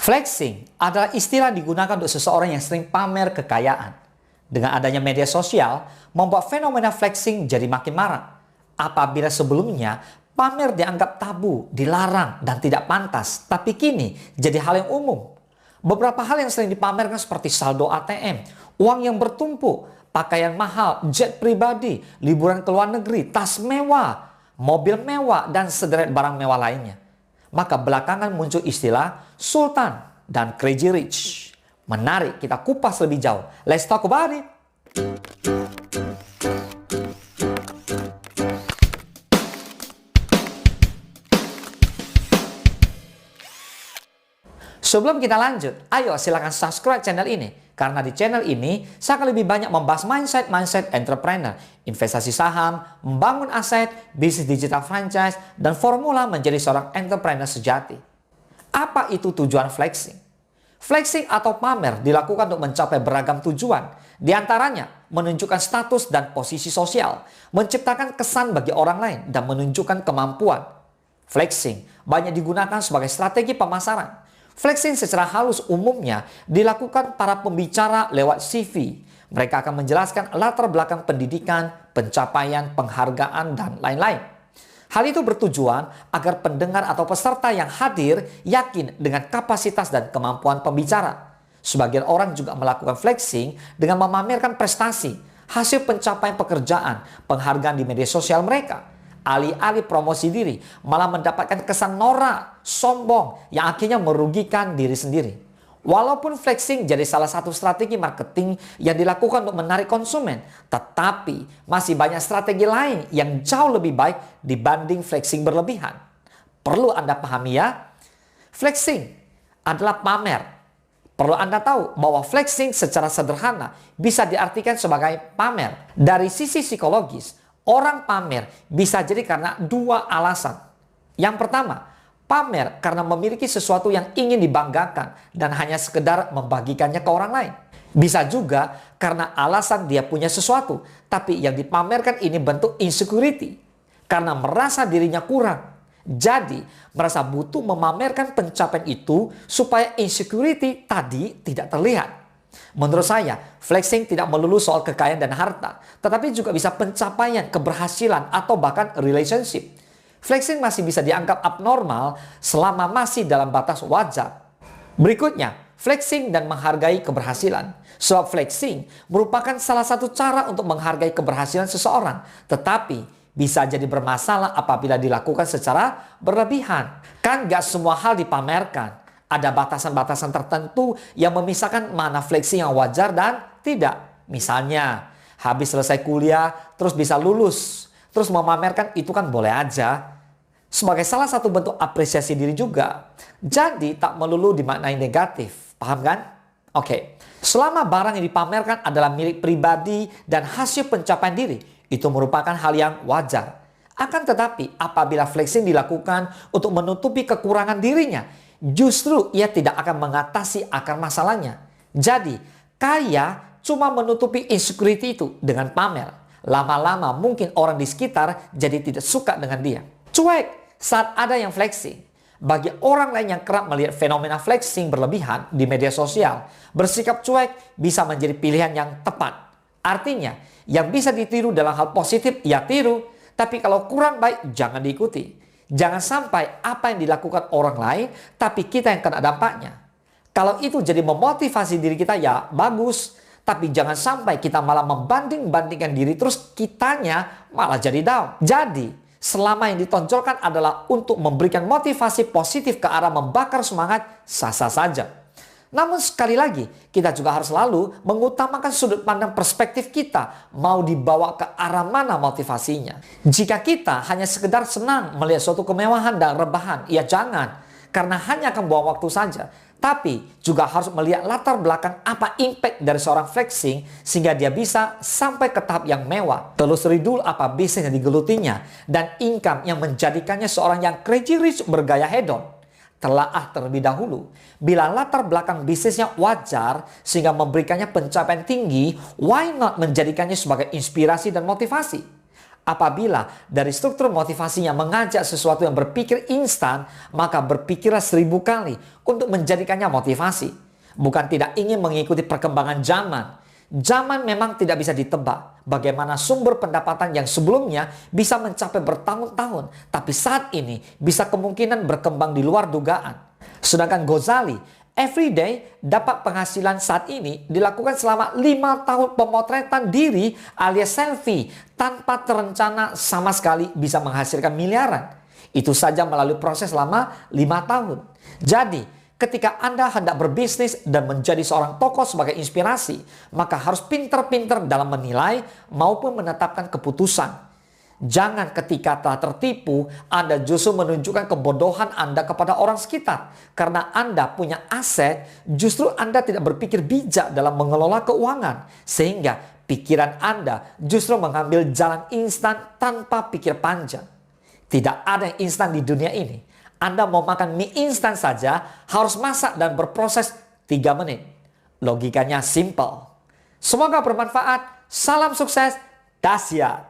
Flexing adalah istilah digunakan untuk seseorang yang sering pamer kekayaan. Dengan adanya media sosial, membuat fenomena flexing jadi makin marak. Apabila sebelumnya, pamer dianggap tabu, dilarang, dan tidak pantas. Tapi kini, jadi hal yang umum. Beberapa hal yang sering dipamerkan seperti saldo ATM, uang yang bertumpuk, pakaian mahal, jet pribadi, liburan ke luar negeri, tas mewah, mobil mewah, dan sederet barang mewah lainnya. Maka belakangan muncul istilah Sultan dan Crazy Rich. Menarik, kita kupas lebih jauh. Let's talk about it. Sebelum kita lanjut, ayo silakan subscribe channel ini. Karena di channel ini, saya akan lebih banyak membahas mindset entrepreneur, investasi saham, membangun aset, bisnis digital franchise, dan formula menjadi seorang entrepreneur sejati. Apa itu tujuan flexing? Flexing atau pamer dilakukan untuk mencapai beragam tujuan. Di antaranya, menunjukkan status dan posisi sosial, menciptakan kesan bagi orang lain, dan menunjukkan kemampuan. Flexing banyak digunakan sebagai strategi pemasaran. Flexing secara halus umumnya dilakukan para pembicara lewat CV. Mereka akan menjelaskan latar belakang pendidikan, pencapaian, penghargaan, dan lain-lain. Hal itu bertujuan agar pendengar atau peserta yang hadir yakin dengan kapasitas dan kemampuan pembicara. Sebagian orang juga melakukan flexing dengan memamerkan prestasi, hasil pencapaian pekerjaan, penghargaan di media sosial mereka. Alih-alih promosi diri, malah mendapatkan kesan norak, sombong, yang akhirnya merugikan diri sendiri. Walaupun flexing jadi salah satu strategi marketing yang dilakukan untuk menarik konsumen, tetapi masih banyak strategi lain yang jauh lebih baik dibanding flexing berlebihan. Perlu Anda pahami ya, flexing adalah pamer. Perlu Anda tahu bahwa flexing secara sederhana bisa diartikan sebagai pamer. Dari sisi psikologis, orang pamer bisa jadi karena dua alasan. Yang pertama, pamer karena memiliki sesuatu yang ingin dibanggakan dan hanya sekedar membagikannya ke orang lain. Bisa juga karena alasan dia punya sesuatu, tapi yang dipamerkan ini bentuk insecurity. Karena merasa dirinya kurang. Jadi, merasa butuh memamerkan pencapaian itu supaya insecurity tadi tidak terlihat. Menurut saya, flexing tidak melulu soal kekayaan dan harta, tetapi juga bisa pencapaian, keberhasilan, atau bahkan relationship. Flexing masih bisa dianggap abnormal selama masih dalam batas wajar. Berikutnya, flexing dan menghargai keberhasilan. Sebab flexing merupakan salah satu cara untuk menghargai keberhasilan seseorang, tetapi bisa jadi bermasalah apabila dilakukan secara berlebihan. Kan gak semua hal dipamerkan. Ada batasan-batasan tertentu yang memisahkan mana flexing yang wajar dan tidak. Misalnya, habis selesai kuliah, terus bisa lulus. Terus memamerkan itu kan boleh aja. Sebagai salah satu bentuk apresiasi diri juga. Jadi tak melulu dimaknai negatif. Paham kan? Oke. Selama barang yang dipamerkan adalah milik pribadi dan hasil pencapaian diri, itu merupakan hal yang wajar. Akan tetapi apabila flexing dilakukan untuk menutupi kekurangan dirinya, justru ia tidak akan mengatasi akar masalahnya. Jadi, kaya cuma menutupi insecurity itu dengan pamer. Lama-lama mungkin orang di sekitar jadi tidak suka dengan dia. Cuek saat ada yang flexing. Bagi orang lain yang kerap melihat fenomena flexing berlebihan di media sosial, bersikap cuek bisa menjadi pilihan yang tepat. Artinya, yang bisa ditiru dalam hal positif, ya tiru. Tapi kalau kurang baik, jangan diikuti. Jangan sampai apa yang dilakukan orang lain, tapi kita yang kena dampaknya. Kalau itu jadi memotivasi diri kita, ya bagus. Tapi jangan sampai kita malah membanding-bandingkan diri, terus kitanya malah jadi down. Jadi, selama yang ditonjolkan adalah untuk memberikan motivasi positif ke arah membakar semangat, sah-sah saja. Namun sekali lagi, kita juga harus selalu mengutamakan sudut pandang perspektif kita, mau dibawa ke arah mana motivasinya. Jika kita hanya sekedar senang melihat suatu kemewahan dan rebahan, ya jangan, karena hanya akan buang waktu saja. Tapi juga harus melihat latar belakang apa impact dari seorang flexing sehingga dia bisa sampai ke tahap yang mewah. Telusuri dulu apa bisnis yang digelutinya dan income yang menjadikannya seorang yang crazy rich bergaya hedon. Telaah terlebih dahulu. Bila latar belakang bisnisnya wajar sehingga memberikannya pencapaian tinggi, why not menjadikannya sebagai inspirasi dan motivasi? Apabila dari struktur motivasinya mengajak sesuatu yang berpikir instan, maka berpikirlah 1000 kali untuk menjadikannya motivasi. Bukan tidak ingin mengikuti perkembangan zaman. Zaman memang tidak bisa ditebak. Bagaimana sumber pendapatan yang sebelumnya bisa mencapai bertahun-tahun, tapi saat ini bisa kemungkinan berkembang di luar dugaan. Sedangkan Ghazali, everyday dapat penghasilan saat ini dilakukan selama 5 tahun pemotretan diri alias selfie tanpa terencana sama sekali bisa menghasilkan miliaran. Itu saja melalui proses selama 5 tahun. Jadi, ketika Anda hendak berbisnis dan menjadi seorang tokoh sebagai inspirasi, maka harus pintar-pintar dalam menilai maupun menetapkan keputusan. Jangan ketika telah tertipu, Anda justru menunjukkan kebodohan Anda kepada orang sekitar. Karena Anda punya aset, justru Anda tidak berpikir bijak dalam mengelola keuangan. Sehingga pikiran Anda justru mengambil jalan instan tanpa pikir panjang. Tidak ada yang instan di dunia ini. Anda mau makan mie instan saja, harus masak dan berproses 3 menit. Logikanya simple. Semoga bermanfaat. Salam sukses. Dahsyat.